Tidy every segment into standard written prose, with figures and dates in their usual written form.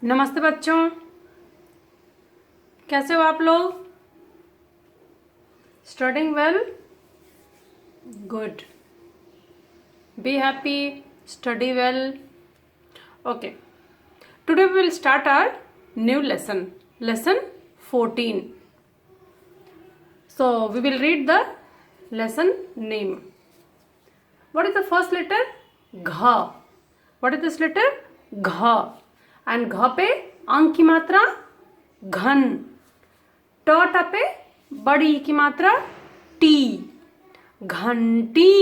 नमस्ते बच्चों, कैसे हो आप लोग? Studying well? Good. Be happy, study well. Okay, today we will start our new lesson 14. So we will read the lesson name. What is the first letter? घ. What is this letter? घ. And घ पे अंक की मात्रा घन. ट पे बड़ी की मात्रा टी. घंटी.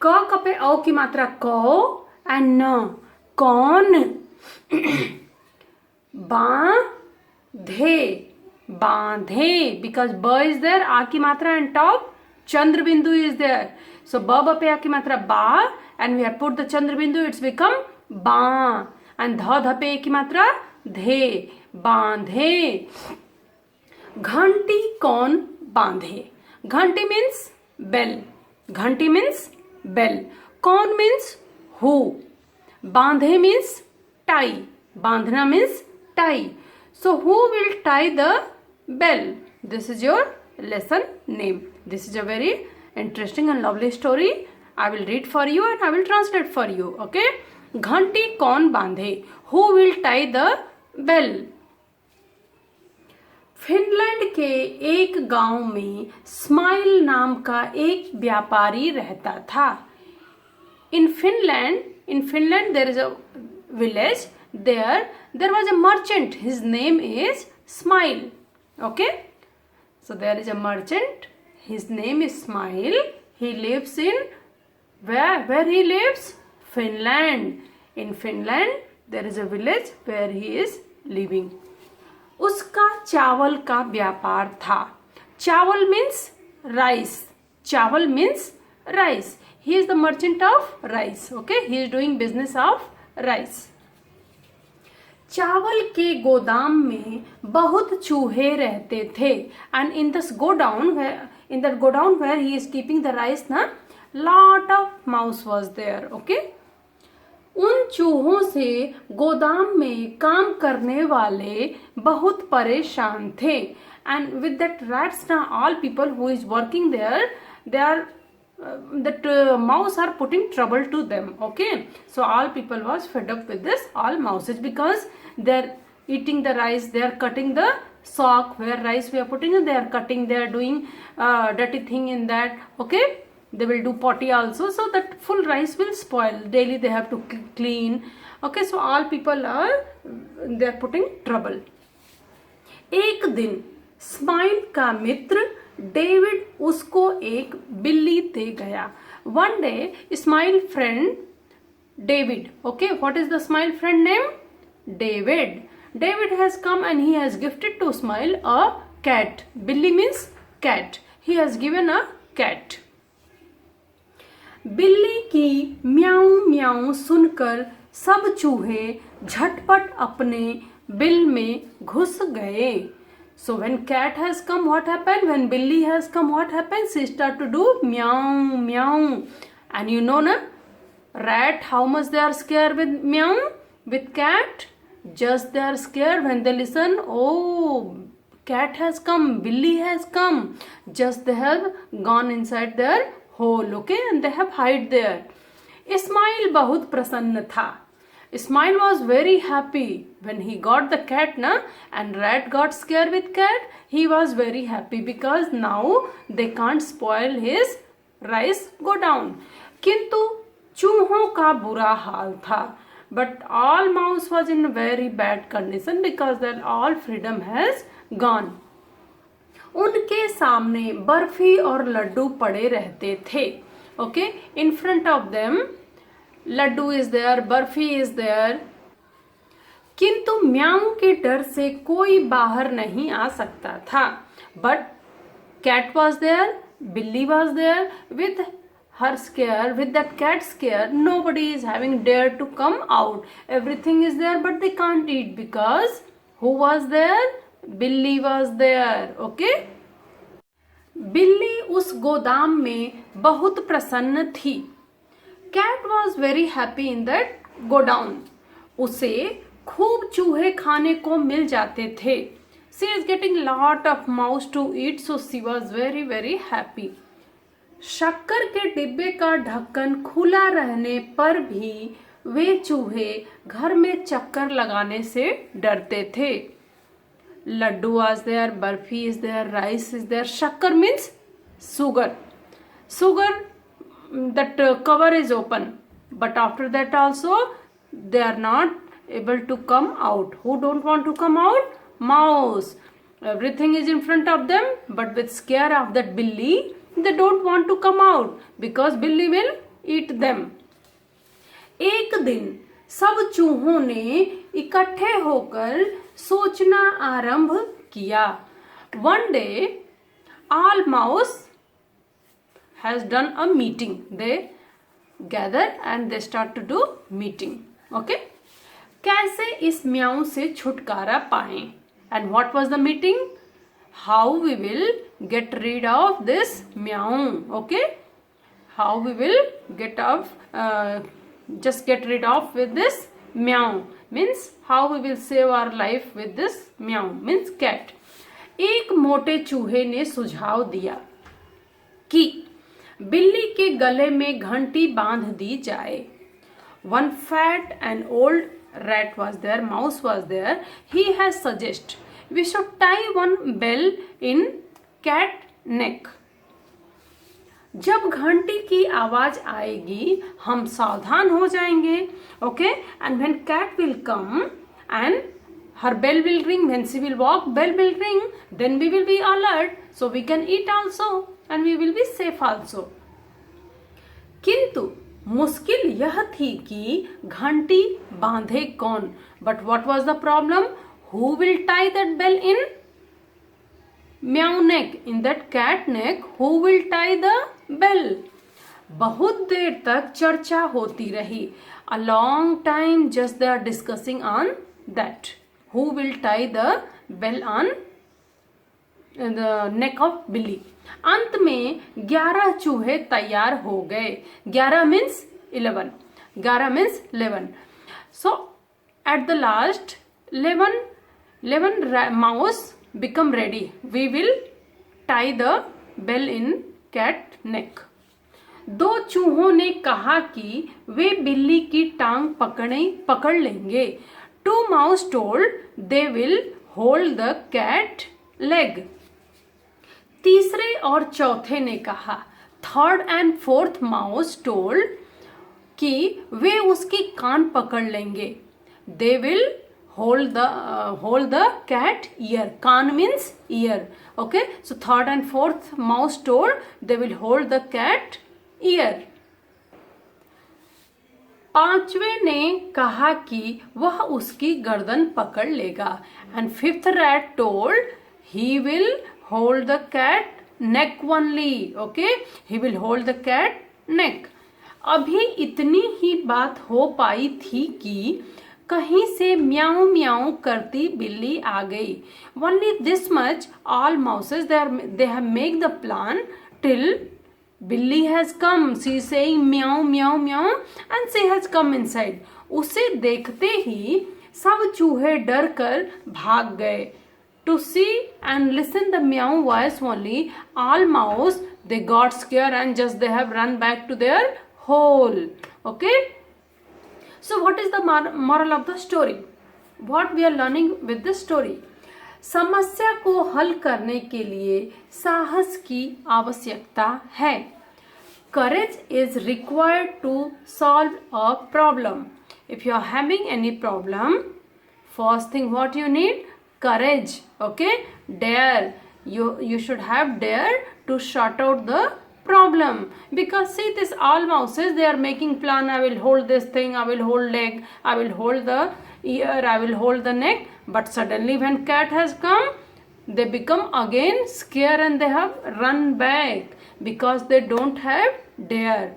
क पे औ की मात्रा कौ एंड न कौन. बांधे बांधे बिकॉज ब इज देयर, आ की मात्रा एंड टॉप चंद्र बिंदु इज देयर. सो ब पे आ की मात्रा बा and we have put the chandrabindu, it's become बा. एंड ध पे की मात्रा धे. बांधे. घंटी कौन बांधे? घंटी मीन्स बेल. घंटी मीन्स बेल. कौन मीन्स हु. बांधे मीन्स टाई. बांधना means tie. So who will tie the bell? This is your lesson name. This is a very interesting and lovely story. I will read for you and I will translate for you. Okay? घंटी कौन बांधे? Who will tie the bell? Finland के एक गांव में smile नाम का एक व्यापारी रहता था. In Finland there is a village. There was a merchant. His name is Smile. Okay? So there is a merchant. His name is Smile. He lives in where he lives? Finland. In Finland there is a village where he is living. उसका चावल का व्यापार था. चावल means rice. चावल means rice. He is the merchant of rice. Okay? He is doing business of rice. चावल के गोदाम में बहुत चूहे रहते थे. And in that godown where he is keeping the rice, na, lot of mouse was there. Okay? उन चूहों से गोदाम में काम करने वाले बहुत परेशान थे. And with that rats, na, all people who is working there, they are mouse are putting trouble to them. Okay, so all people was fed up with this all mouses because they're eating the rice, they are cutting the sock where rice we are putting, and they are cutting, they are doing dirty thing in that. Okay, they will do potty also, so that full rice will spoil. Daily they have to clean. Okay, so all people are, they are putting trouble. एक दिन smile का मित्र David उसको एक बिल्ली दे गया. One day Smile friend David. Okay, what is the Smile friend name? David. David has come and he has gifted to Smile a cat. Billy means cat. He has given a cat. बिल्ली की म्याऊ म्याऊ सुनकर सब चूहे झटपट अपने bill में घुस गए. So when cat has come, what happened? When Billy has come, what happened? She start to do meow meow. And you know, na, rat, how much they are scared with meow? With cat, just they are scared when they listen. Oh, cat has come, Billy has come. Just they have gone inside their hole. Okay, and they have hide there. Smile बहुत प्रसन्न था. Smile was very happy when he got the cat, na, and rat got scared with cat. He was very happy because now they can't spoil his rice go down. किंतु चूहों का बुरा हाल था. But all mouse was in very bad condition because their all freedom has gone. उनके सामने बर्फी और लड्डू पड़े रहते थे. Okay, in front of them laddu is there, barfi is there. किंतु म्याऊ के डर से कोई बाहर नहीं आ सकता था. बट कैट वॉज देयर, बिल्ली was there. With her scare, with that cat scare, nobody is having dared to come out. Everything is there but they can't eat because who was there? Billy was there. Okay? बिल्ली उस गोदाम में बहुत प्रसन्न थी. Cat was very happy in that godown. उसे खूब चूहे खाने को मिल जाते थे. She is getting lot of mouse to eat, so she was very very happy. शक्कर के डिब्बे का ढक्कन खुला रहने पर भी वे चूहे घर में चक्कर लगाने से डरते थे. Laddu was there, barfi is there, rice is there. शक्कर means sugar. Sugar, that cover is open, but after that also they are not able to come out. Who don't want to come out? Mouse. Everything is in front of them, but with scare of that Billy, they don't want to come out because Billy will eat them. एक दिन सब चूहों ने इकट्ठे होकर सोचना आरंभ किया. One day, all mouse has done a meeting. They gathered and they start to do meeting. Okay? कैसे इस म्याऊ से छुटकारा पाएं? And what was the meeting? How we will get rid of this meow. Okay? How we will just get rid of with this meow. Means how we will save our life with this meow. Means cat. एक मोटे चूहे ने सुझाव दिया कि बिल्ली के गले में घंटी बांध दी जाए. One fat and old rat was there, mouse was there. He has suggested we should tie one bell in cat neck. जब घंटी की आवाज आएगी हम सावधान हो जाएंगे. Okay? And when cat will come and her bell will ring, when she will walk, bell will ring, then we will be alert, so we can eat also and we will be safe also. किंतु मुश्किल यह थी कि घंटी बांधे कौन. But what was the problem? Who will tie that bell in meow neck? In that cat neck, who will tie the bell? बहुत देर तक चर्चा होती रही. A long time just they are discussing on that. Who will tie the bell on the neck of Billy? अंत में 11 चूहे तैयार हो गए. 11 means 11. 11 means 11. So at the last 11 mouse become ready. We will tie the bell in cat neck. 2 चूहों ने कहा कि वे बिल्ली की टांग पकड़ लेंगे. 2 mouse told they will hold the cat leg. तीसरे और चौथे ने कहा. 3rd and 4th mouse told कि वे उसकी कान पकड़ लेंगे. They will hold the cat ear. Kan means ear. Okay? So 3rd and 4th mouse told they will hold the cat ear. 5वें ने कहा कि वह उसकी गर्दन पकड़ लेगा. And 5th rat told he will hold the cat neck only. Okay? He will hold the cat neck. अभी इतनी ही बात हो पाई थी कि कहीं से म्याऊ म्याऊ करती बिल्ली आ गई. Only this much all mouses they have made the plan till Billy has come. She is saying meow meow meow and she has come inside. उसे देखते ही सब चूहे डर कर भाग गए. To see and listen the meow voice only, all mouse they got scared and just they have run back to their hole. Okay? So what is the moral of the story? What we are learning with this story? समस्या को हल करने के लिए साहस की आवश्यकता है. Courage is required to solve a problem. If you are having any problem, first thing what you need? Courage. Okay? Dare. You should have dare to sort out the problem. Because see this all mouses they are making plan. I will hold this thing. I will hold leg. I will hold the ear. I will hold the neck. But suddenly when cat has come, they become again scared and they have run back because they don't have dare.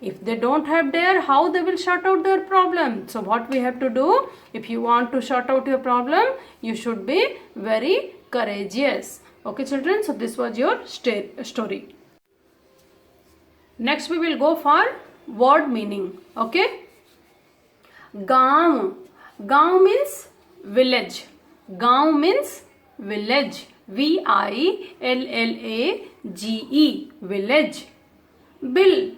If they don't have dare, how they will sort out their problem? So what we have to do? If you want to sort out your problem, you should be very courageous. Okay children, so this was your story. Next we will go for word meaning. Okay? गांव गांव means village. गांव means village. VILLAGE. Village. Bill.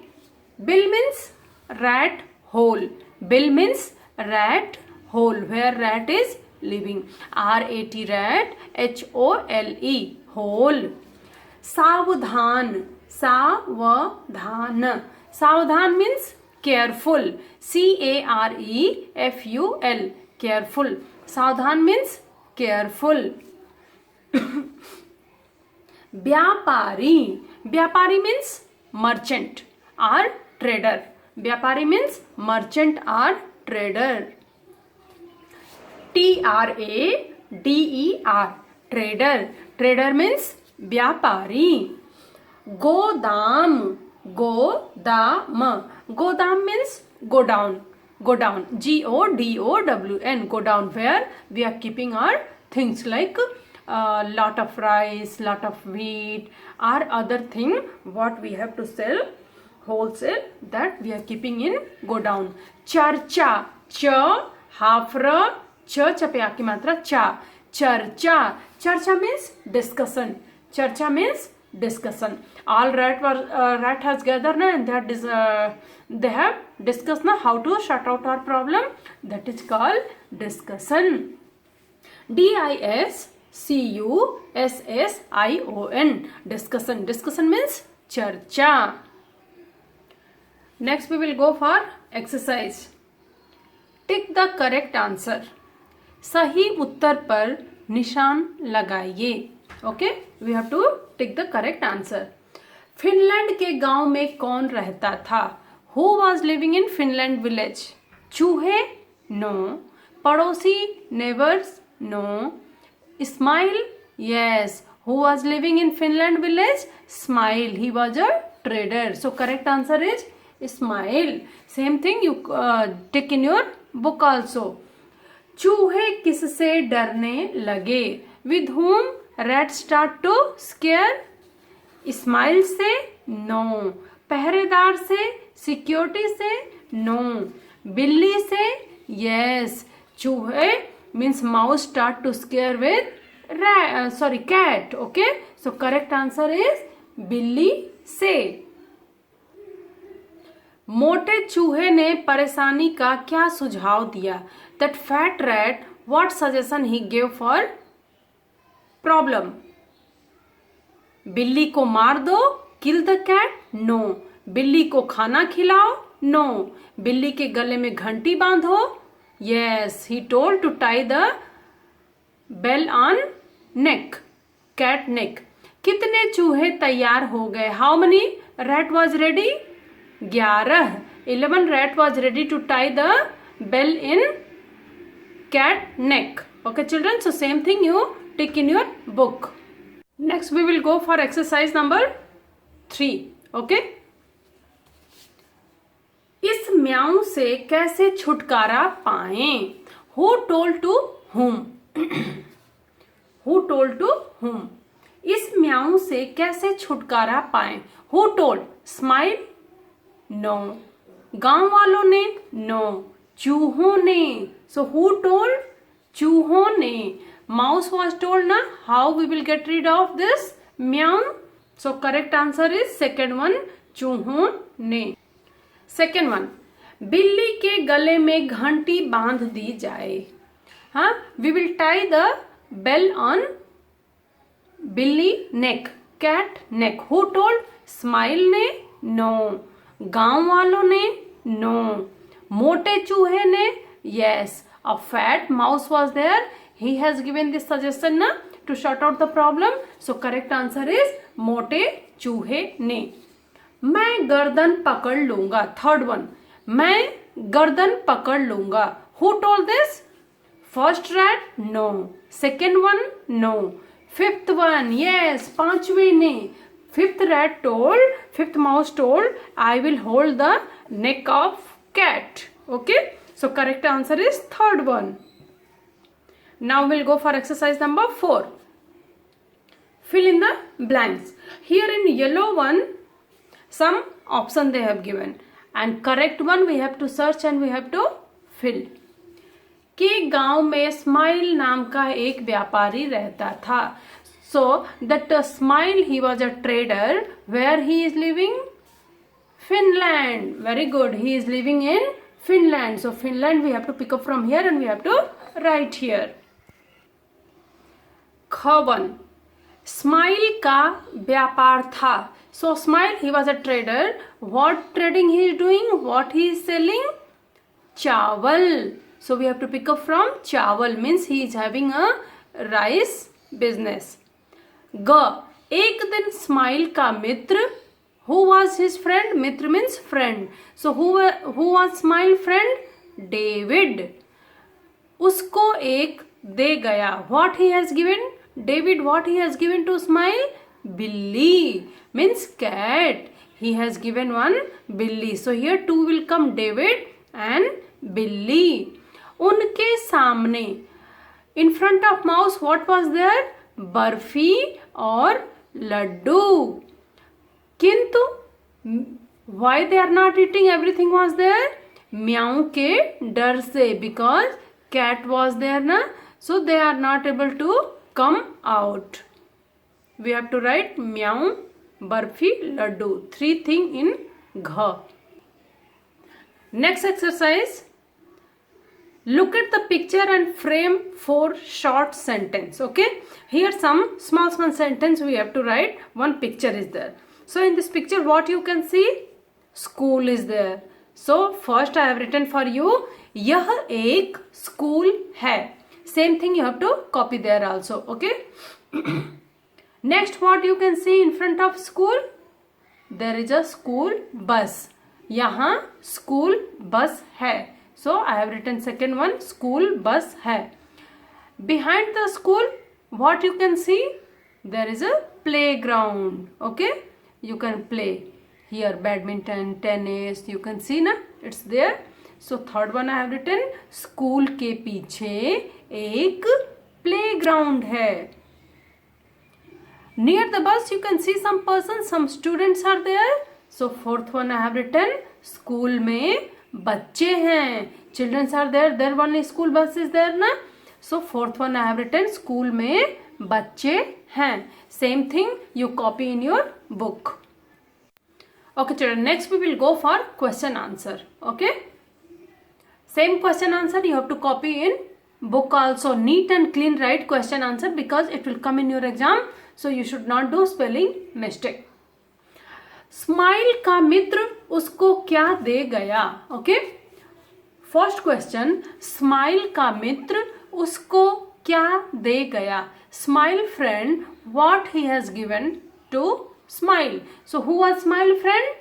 Bill means rat hole. Bill means rat hole where rat is living. RAT rat. HOLE hole. सावधान. सावधान. सावधान means careful. CAREFUL. Careful. सावधान means careful. व्यापारी. व्यापारी means merchant or trader. व्यापारी means merchant or trader. TRADER. Trader. Trader means व्यापारी. गोदाम. गोदाम. गोदाम means go down. Go down. GODOWN. Go down where we are keeping our things like lot of rice, lot of wheat or other thing what we have to sell wholesale, that we are keeping in go down. चर्चा. च half ra च पे आपकी मात्रा चा. चर्चा. चर्चा means discussion. चर्चा means discussion. All rat has gathered and they have discussed now how to shut out our problem. That is called discussion. DISCUSSION. Discussion. Discussion means charcha. Next we will go for exercise. Tick the correct answer. सही उत्तर पर निशान लगाइए. Okay, we have to tick the correct answer. Finland के गांव में कौन रहता था? Who was living in Finland village? चूहे? No. पड़ोसी? Neighbors? No. Smile? Yes. Who was living in Finland village? Smile. He was a trader. So correct answer is Smile. Same thing you take in your book also. चूहे किससे डरने लगे? With whom rat start to scare? Smile से? No. पहरेदार से? Security से? No. बिल्ली से? यस. चूहे means mouse start to scare with cat. Okay, so correct answer is बिल्ली से. मोटे चूहे ने परेशानी का क्या सुझाव दिया? That fat rat, what suggestion he gave for problem? बिल्ली को मार दो. Kill the cat? No. बिल्ली को खाना खिलाओ? No. बिल्ली के गले में घंटी बांधो? Yes. He told to tie the bell on neck. Cat neck. कितने चूहे तैयार हो गए? How many rat was ready? 11. 11 rat was ready to tie the bell in cat neck. Okay children, so same thing you take in your book. Next we will go for exercise number 3. Okay. इस म्याऊ से कैसे छुटकारा पाएं? Who told to whom? Who told to whom? इस म्याऊ से कैसे छुटकारा पाएं? Who told? Smile? No. गांव वालों ने? No. चूहों ने? So who told? चूहों ने. Mouse was told na how we will get rid of this meow. So correct answer is second one, चूहों ने. Second one, बिल्ली के गले में घंटी बांध दी जाए. हाँ, we will tie the bell on बिल्ली neck, cat neck. Who told? Smile ने? No. गांव वालों ने? No. मोटे चूहे ने? Yes. A fat mouse was there. He has given this suggestion na to shut out the problem. So correct answer is मोटे चूहे ने. मैं गर्दन पकड़ लूंगा. Third one. मैं गर्दन पकड़ लूंगा. Who told this? First rat? No. Second one? No. Fifth one? Yes. पांचवे ने. Fifth mouse told, I will hold the neck of cat. Okay. So correct answer is third one. Now we'll go for exercise number 4. Fill in the blanks. Here in yellow one, some option they have given. And correct one we have to search and we have to fill. कि गांव में smile नाम का एक व्यापारी रहता था. So that Smile, he was a trader. Where he is living? Finland. Very good. He is living in Finland. So Finland we have to pick up from here and we have to write here. ख1. Smile का व्यापार था. So Smile, he was a trader. What trading he is doing? What he is selling? Chawal. So we have to pick up from chawal, means he is having a rice business. ग. एक दिन smile का मित्र. Who was his friend? Mitra means friend. So who was Smile friend? David. उसको एक दे गया. What he has given? David, what he has given to Smile? Billy means cat. He has given one Billy. So here two will come, David and Billy. उनके सामने, in front of mouse, what was there? Barfi और लड्डू. किंतु why they are not eating everything was there? म्याऊ के डर से, because cat was there ना, so they are not able to come out. We have to write म्याऊ, barfi, Laddu, 3 things in घ. Next exercise. Look at the picture and frame 4 short sentence. Okay, here some small sentence we have to write. One picture is there. So in this picture what you can see? School is there. So first I have written for you, यह एक school है. Same thing you have to copy there also. Okay. Next what you can see in front of school? There is a school bus. यहाँ school bus है. So I have written second one, school bus है. Behind the school what you can see? There is a playground. Okay, you can play here badminton, tennis, you can see na, it's there. So third one I have written, school के पीछे एक playground है. Near the bus you can see some persons, some students are there. So fourth one I have written, school में बच्चे हैं. Children are there. There one school bus is there ना. So fourth one I have written, school में बच्चे हैं. Same thing you copy in your book. Okay children, next we will go for question answer. Okay, same question answer you have to copy in book also. Neat and clean write question answer, because it will come in your exam. So you should not do spelling mistake. Smile का मित्र उसको क्या दे गया. Okay, first question, smile का मित्र उसको क्या दे गया. Smile friend, what he has given to smile. So who was smile friend?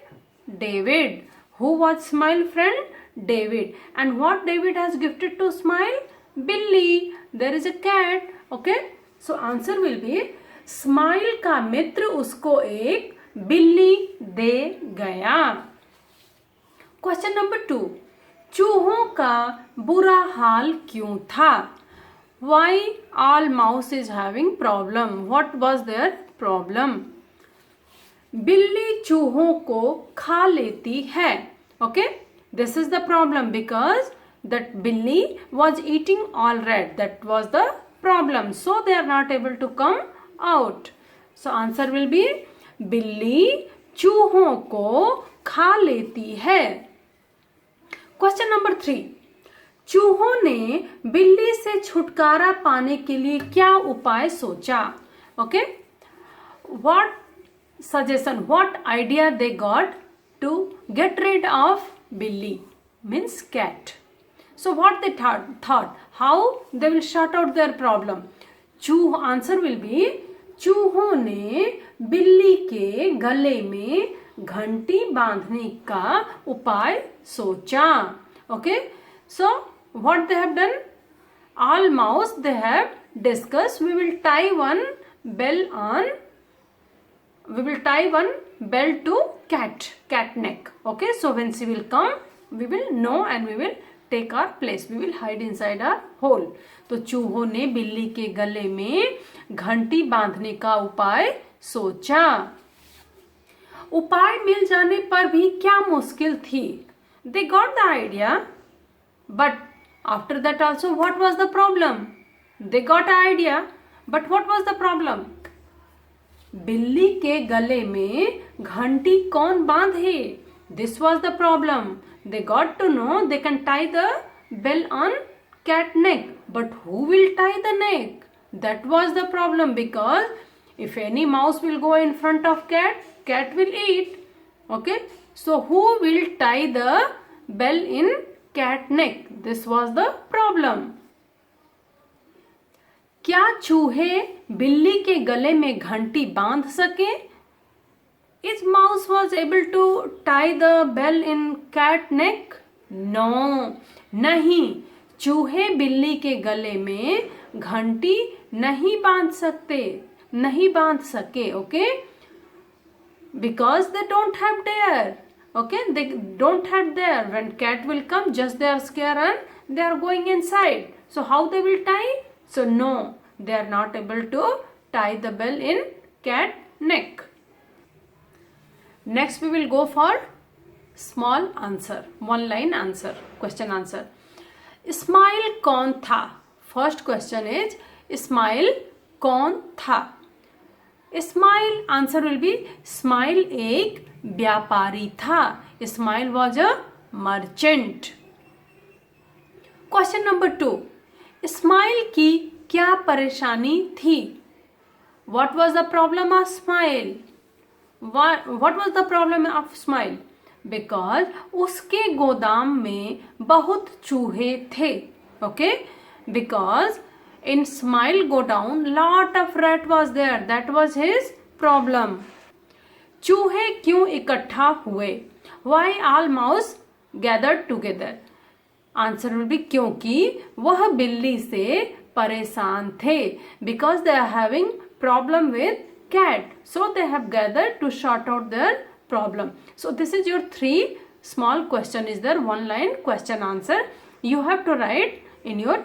David. Who was smile friend? David. And what David has gifted to smile? बिल्ली. There is a cat. Okay, so answer will be, smile का मित्र उसको एक बिल्ली दे गया. Question number 2, चूहों का बुरा हाल क्यों था. Why all mouse is having problem? What was their problem? बिल्ली चूहों को खा लेती है. Okay, this is the problem, because that billy was eating all rat. That was the problem. So they are not able to come out. So answer will be, बिल्ली चूहों को खा लेती है. क्वेश्चन नंबर 3, चूहों ने बिल्ली से छुटकारा पाने के लिए क्या उपाय सोचा. Okay, what suggestion, what idea they got to get rid of बिल्ली, means cat. So what they thought, how they will sort out their problem. चूह, आंसर विल बी, चूहों ने बिल्ली के गले में घंटी बांधने का उपाय सोचा. Okay, so what they have done, all mouse they have discussed, we will tie one bell to cat neck. Okay, so when she will come we will know and we will take our place, we will hide inside our hole. तो चूहों ने बिल्ली के गले में घंटी बांधने का उपाय सोचा. उपाय मिल जाने पर भी क्या मुश्किल थी. They got the idea, but After that also, what was the problem? They got an idea, but what was the problem? बिल्ली के गले में घंटी कौन बांधे? This was the problem. They got to know they can tie the bell on cat neck, but who will tie the neck? That was the problem, because if any mouse will go in front of cat, cat will eat. Okay, so who will tie the bell in cat neck? This was the problem. क्या चूहे बिल्ली के गले में घंटी बांध सके? Is mouse was able to tie the bell in cat neck? No, नहीं. चूहे बिल्ली के गले में घंटी नहीं बांध सके. Okay, because they don't have dare. Okay, they don't have dare. When cat will come, just they are scared and they are going inside. So how they will tie? So no, they are not able to tie the bell in cat neck. Next we will go for small answer, one line answer, question answer. Ismail कौन था? First question is Ismail कौन था? Ismail answer will be Ismail एक व्यापारी था. Ismail was a merchant. Question number 2. Ismail की क्या परेशानी थी? What was the problem of Ismail? What was the problem of Ismail? Because उसके गोदाम में बहुत चूहे थे. Okay, because in Ismail godown lot of rat was there. That was his problem. चूहे क्यों इकट्ठा हुए? Why all mouse gathered together? Answer will be क्योंकि वह बिल्ली से परेशान थे. Because they are having problem with cat, so they have gathered to sort out their problem. So this is your 3 small question is there, one line question answer. You have to write in your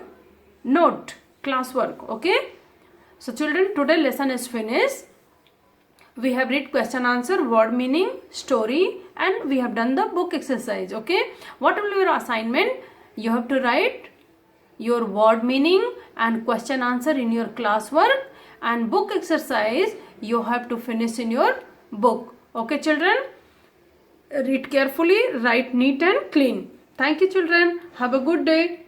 note, classwork. Okay, so children, today lesson is finished. We have read question answer, word meaning, story, and we have done the book exercise. Okay, what will be your assignment? You have to write your word meaning and question answer in your classwork, and book exercise you have to finish in your book. Okay children, read carefully, write neat and clean. Thank you children, have a good day.